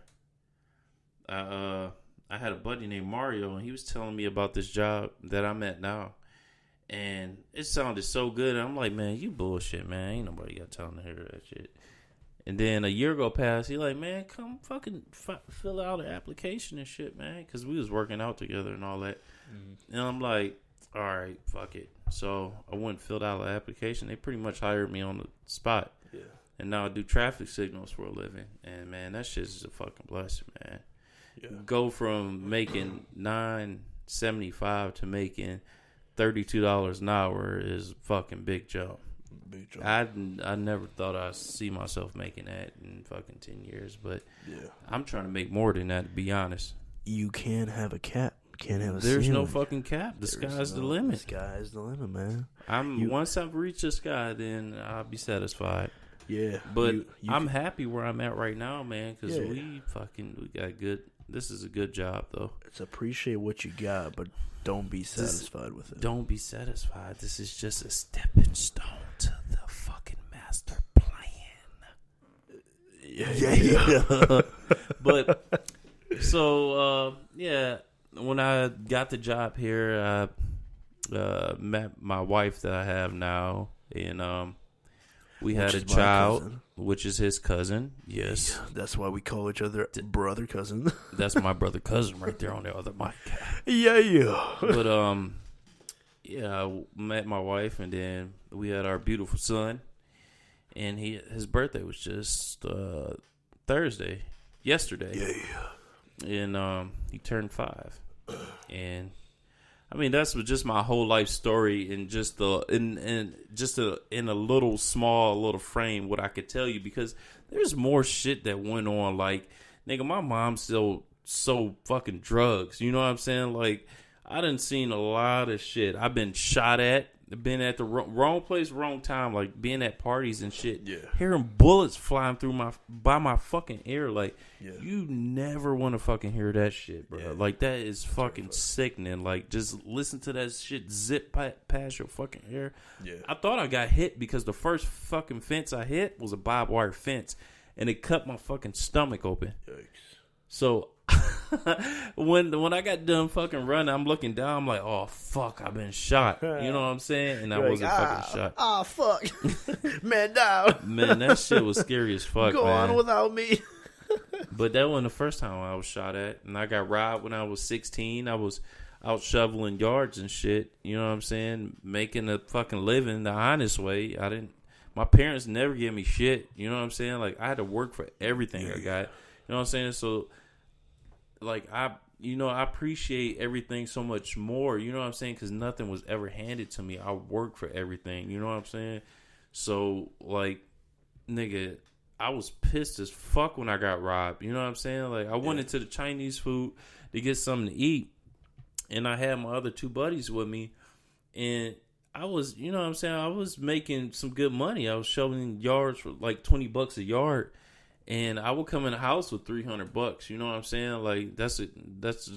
A: I had a buddy named Mario, and he was telling me about this job that I'm at now. And it sounded so good. And I'm like, man, you bullshit, man. Ain't nobody got time to hear that shit. And then a year ago passed. He like, man, come fucking fill out an application and shit, man. Because we was working out together and all that. Mm-hmm. And I'm like, all right, fuck it. So I went and filled out an application. They pretty much hired me on the spot. Yeah. And now I do traffic signals for a living. And, man, that shit is a fucking blessing, man. Yeah. Go from making $9.75 to making $32 an hour is a fucking big jump. Big jump. I never thought I'd see myself making that in fucking 10 years. But I'm trying to make more than that, to be honest.
B: You can't have a cap. Can't have a
A: There's
B: ceiling.
A: no fucking cap. The sky's the limit.
B: The sky's the limit, man.
A: Once I've reached the sky, then I'll be satisfied.
B: Yeah.
A: But I'm happy where I'm at right now, man, because we got good. This is a good job, though.
B: It's appreciate what you got, but don't be satisfied with it.
A: Don't be satisfied. This is just a stepping stone to the fucking master plan. Yeah. But, so, when I got the job here, I met my wife that I have now, and we had a child, which is his cousin. Yes.
B: Yeah, that's why we call each other brother cousin.
A: That's my brother cousin right there on the other mic.
B: Yeah.
A: But, I met my wife, and then we had our beautiful son, and his birthday was just yesterday. Yeah. And he turned 5. And I mean, that's just my whole life story, and just in a little frame what I could tell you, because there's more shit that went on. Like, nigga, my mom still sold fucking drugs. You know what I'm saying? Like, I done seen a lot of shit. I've been shot at. Been at the wrong place, wrong time, like being at parties and shit. Yeah. Hearing bullets flying through by my fucking ear. Like, you never want to fucking hear that shit, bro. Yeah. Like, that is fucking sickening. Like, just listen to that shit zip past your fucking ear. Yeah. I thought I got hit because the first fucking fence I hit was a barbed wire fence, and it cut my fucking stomach open. Yikes. So when I got done fucking running, I'm looking down. I'm like, oh fuck, I've been shot. You know what I'm saying? And I wasn't fucking shot.
B: Oh fuck, man down.
A: Man, that shit was scary as fuck.
B: Go on without me.
A: But that wasn't the first time I was shot at, and I got robbed when I was 16. I was out shoveling yards and shit. You know what I'm saying? Making a fucking living the honest way. My parents never gave me shit. You know what I'm saying? Like, I had to work for everything I got. You know what I'm saying? So, like, I appreciate everything so much more. You know what I'm saying? Because nothing was ever handed to me. I worked for everything. You know what I'm saying? So, like, nigga, I was pissed as fuck when I got robbed. You know what I'm saying? Like, I went into the Chinese food to get something to eat, and I had my other 2 buddies with me, and I was, you know what I'm saying? I was making some good money. I was shoveling yards for like $20 a yard. And I would come in the house with $300. You know what I'm saying? Like, that's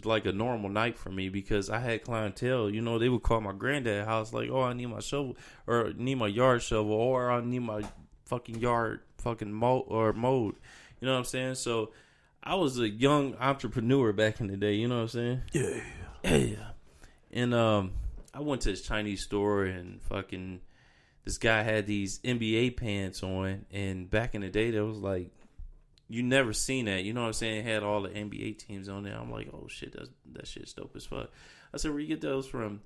A: like a normal night for me, because I had clientele. You know, they would call my granddad house like, oh, I need my shovel, or need my yard shovel, or I need my fucking yard fucking mowed. You know what I'm saying? So I was a young entrepreneur back in the day. You know what I'm saying? Yeah. And I went to this Chinese store, and fucking this guy had these NBA pants on, and back in the day, there was like, you never seen that. You know what I'm saying? It had all the NBA teams on there. I'm like, oh, shit, that shit's dope as fuck. I said, where you get those from?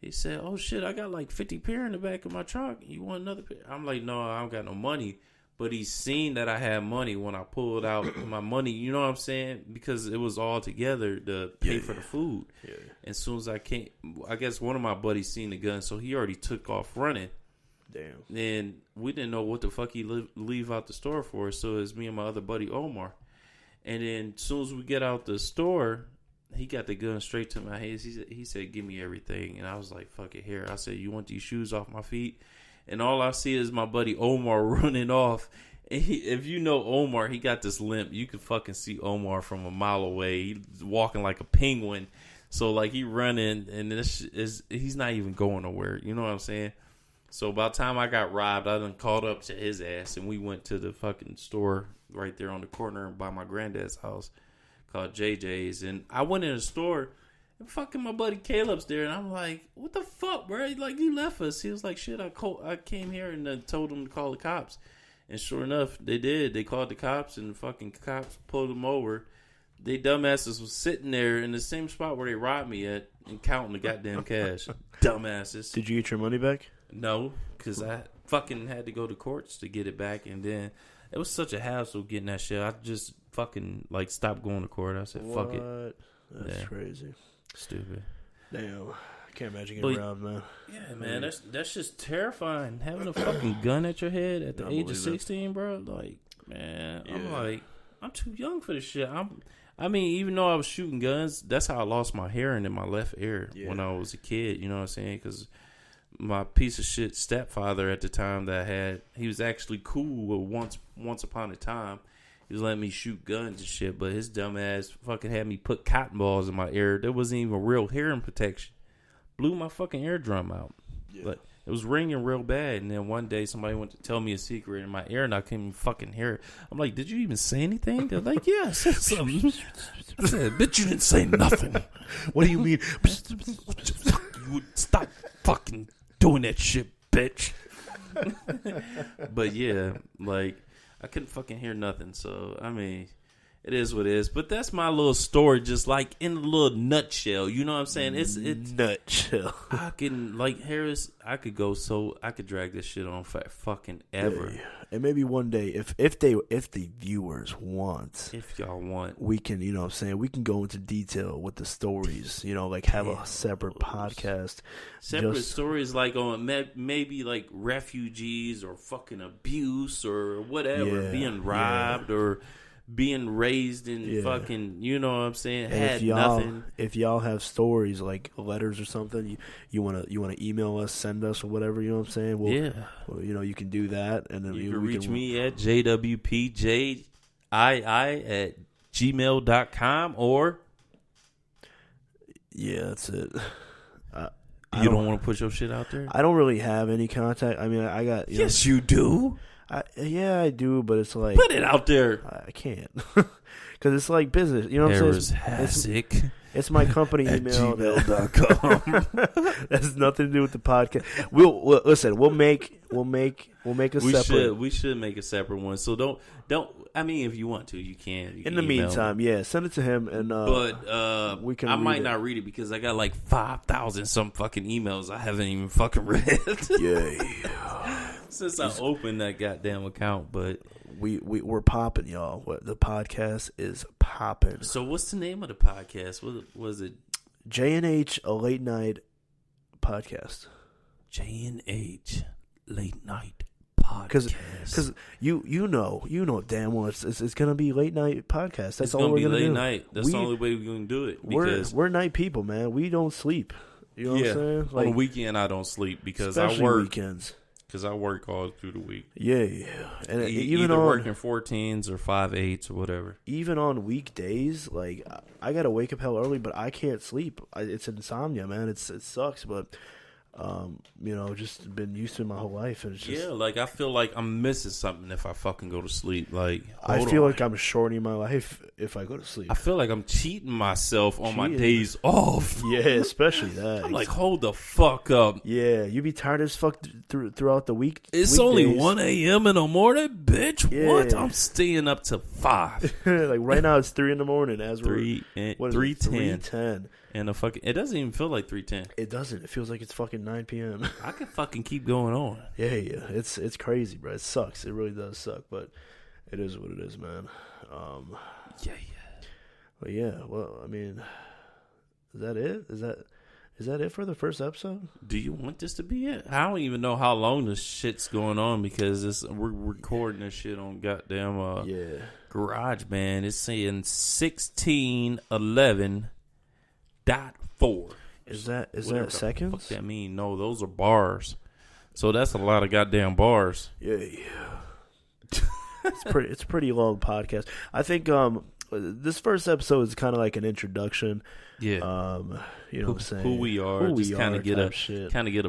A: He said, oh, shit, I got like 50 pair in the back of my truck. You want another pair? I'm like, no, I don't got no money. But he seen that I had money when I pulled out my money. You know what I'm saying? Because it was all together to pay for the food. Yeah. As soon as I came, I guess one of my buddies seen the gun, so he already took off running. Damn. And we didn't know what the fuck he leave out the store for, so it's me and my other buddy Omar. And then as soon as we get out the store, he got the gun straight to my hands. He said, give me everything. And I was like, fuck it, here. I said, you want these shoes off my feet? And all I see is my buddy Omar running off. And if you know Omar, he got this limp. You can fucking see Omar from a mile away. He's walking like a penguin. So, like, he running, and he's not even going nowhere. You know what I'm saying? So by the time I got robbed, I done caught up to his ass, and we went to the fucking store right there on the corner by my granddad's house called JJ's. And I went in the store, and fucking my buddy Caleb's there, and I'm like, what the fuck, bro? Like, you left us. He was like, shit, I came here and told them to call the cops. And sure enough, they did. They called the cops, and the fucking cops pulled them over. They dumbasses was sitting there in the same spot where they robbed me at and counting the goddamn cash. Dumbasses.
B: Did you get your money back?
A: No, because fucking had to go to courts to get it back, and then it was such a hassle getting that shit. I just fucking like stopped going to court. I said, "Fuck it."
B: That's crazy.
A: Stupid.
B: Damn, I can't imagine getting robbed, man.
A: Yeah, man, that's just terrifying. Having a fucking gun at your head at the age of 16, bro. Like, man, I'm too young for this shit. I mean, even though I was shooting guns, that's how I lost my hearing in my left ear when I was a kid. You know what I'm saying? Because my piece of shit stepfather at the time that I had, he was actually cool once upon a time. He was letting me shoot guns and shit, but his dumb ass fucking had me put cotton balls in my ear. There wasn't even real hearing protection. Blew my fucking eardrum out. Yeah. But it was ringing real bad, and then one day somebody went to tell me a secret in my ear, and I couldn't even fucking hear it. I'm like, did you even say anything? They're like, yeah, I said something. I said, bitch, you didn't say nothing.
B: What do you mean?
A: You would stop fucking doing that shit, bitch. But yeah, like, I couldn't fucking hear nothing. So, I mean, it is what it is. But that's my little story, just like in a little nutshell. You know what I'm saying? It's
B: nutshell.
A: I can, like, Harris, I could drag this shit on for fucking ever.
B: Yeah. And maybe one day, if the viewers want,
A: if y'all want,
B: we can, you know what I'm saying, we can go into detail with the stories, you know, like have a separate podcast.
A: Separate stories, like on maybe like refugees or fucking abuse or whatever, being robbed or being raised in fucking, you know what I'm saying, had nothing.
B: If y'all have stories like letters or something, you wanna email us, send us or whatever, you know what I'm saying? Well, you know, you can do that, and then
A: you can reach me at jwpjii@gmail.com or
B: that's it.
A: You don't want to put your shit out there?
B: I don't really have any contact. I mean, I got
A: yes, you do.
B: I do, but it's like
A: put it out there.
B: I can't because it's like business. You know what I'm saying? It's my company email
A: gmail.com.
B: That's nothing to do with the podcast. We'll listen. We'll make a separate.
A: We should make a separate one. So don't. I mean, if you want to, you can.
B: In the meantime, send it to him, and we can.
A: I might not read it because I got like 5,000 some fucking emails I haven't even fucking read. Since I opened that goddamn account, but
B: we're popping, y'all. The podcast is popping.
A: So what's the name of the podcast? What was it?
B: J&H, a late night podcast.
A: J&H, late night podcast.
B: Because you know damn well it's gonna be late night podcast. That's all we're gonna do.
A: Late night. That's the only way we're gonna do it. Because
B: we're night people, man. We don't sleep. You know what I'm saying?
A: Like, on the weekend, I don't sleep because I work.
B: Weekends.
A: Because I work all through the week.
B: Yeah. And even
A: either working 14s or 5/8s or whatever.
B: Even on weekdays, like, I got to wake up hell early, but I can't sleep. It's insomnia, man. It sucks, but, you know, just been used to it my whole life. And it's just,
A: like, I feel like I'm missing something if I fucking go to sleep. Like,
B: I feel like I'm shortening my life if I go to sleep.
A: I feel like I'm cheating myself on my days off.
B: Yeah, especially that.
A: I'm like, hold the fuck up.
B: Yeah, you be tired as fuck throughout the week.
A: It's only 1 a.m. in the morning, bitch. Yeah. What? I'm staying up to 5.
B: Like right now, it's 3 in the morning. As
A: 3:10. And it doesn't even feel like 3:10.
B: It doesn't. It feels like it's fucking 9 p.m.
A: I can fucking keep going on.
B: Yeah. It's crazy, bro. It sucks. It really does suck, but it is what it is, man. But well, I mean, is that it? Is that it for the first episode?
A: Do you want this to be it? I don't even know how long this shit's going on because we're recording this shit on goddamn GarageBand. It's saying 16:11.4.
B: Is that seconds?
A: What that mean? No, those are bars. So that's a lot of goddamn bars.
B: Yeah. It's a pretty long podcast. I think this first episode is kind of like an introduction.
A: Yeah.
B: You know what I'm saying?
A: Who we are. Just kind of get a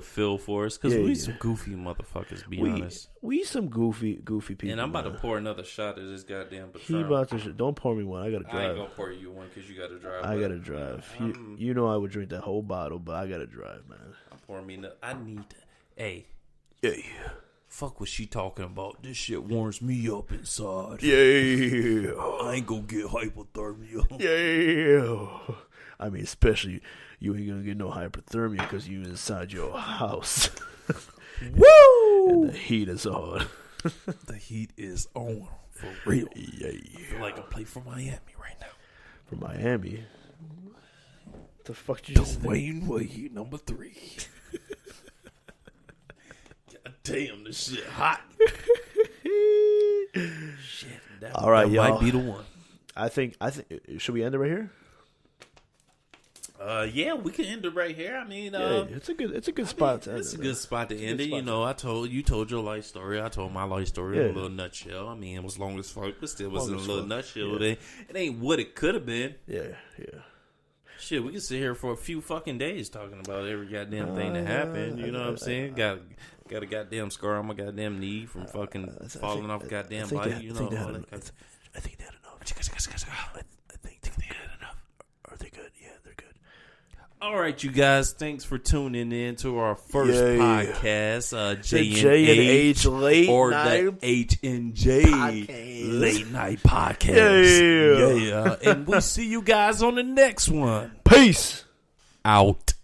A: feel for us because we some goofy motherfuckers. Be honest.
B: We some goofy people.
A: And I'm about to pour another shot of this goddamn Patron.
B: He about to. Don't pour me one. I gotta drive.
A: I ain't gonna pour you one because you gotta drive.
B: I gotta drive. You know I would drink that whole bottle, but I gotta drive, man.
A: I'm pouring me. I need to. Hey.
B: Yeah.
A: Fuck what she talking about. This shit warms me up inside.
B: Yeah.
A: I ain't gonna get hypothermia.
B: Yeah. I mean, especially you ain't gonna get no hypothermia because you inside your house.
A: Woo!
B: And the heat is on.
A: The heat is on for real.
B: Yeah.
A: I feel like I play for Miami right now.
B: For Miami? The fuck did you just say?
A: Dwayne Wade, number 3. God damn, this shit hot. Shit,
B: all right,
A: that
B: y'all.
A: might be the one.
B: I think. Should we end it right here?
A: Yeah, we can end it right here. I mean,
B: It's a good spot to end
A: it's
B: it.
A: a good spot to end it. You know, you told your life story. I told my life story in a little nutshell. I mean, it was long as fuck, but still was in a little nutshell. Yeah. It ain't what it could have been.
B: Yeah.
A: Shit, we can sit here for a few fucking days talking about every goddamn thing that happened. You know what I'm saying? Got a goddamn scar on my goddamn knee from fucking falling off a goddamn bike. You know, all that kind of.
B: I think they had enough. I think they had enough. Are they good? Yeah, they're good.
A: All right, you guys. Thanks for tuning in to our first podcast,
B: J&H Late
A: or
B: Night
A: the H&J
B: Podcast.
A: Late Night Podcast. Yeah. And we'll see you guys on the next one.
B: Peace.
A: Out.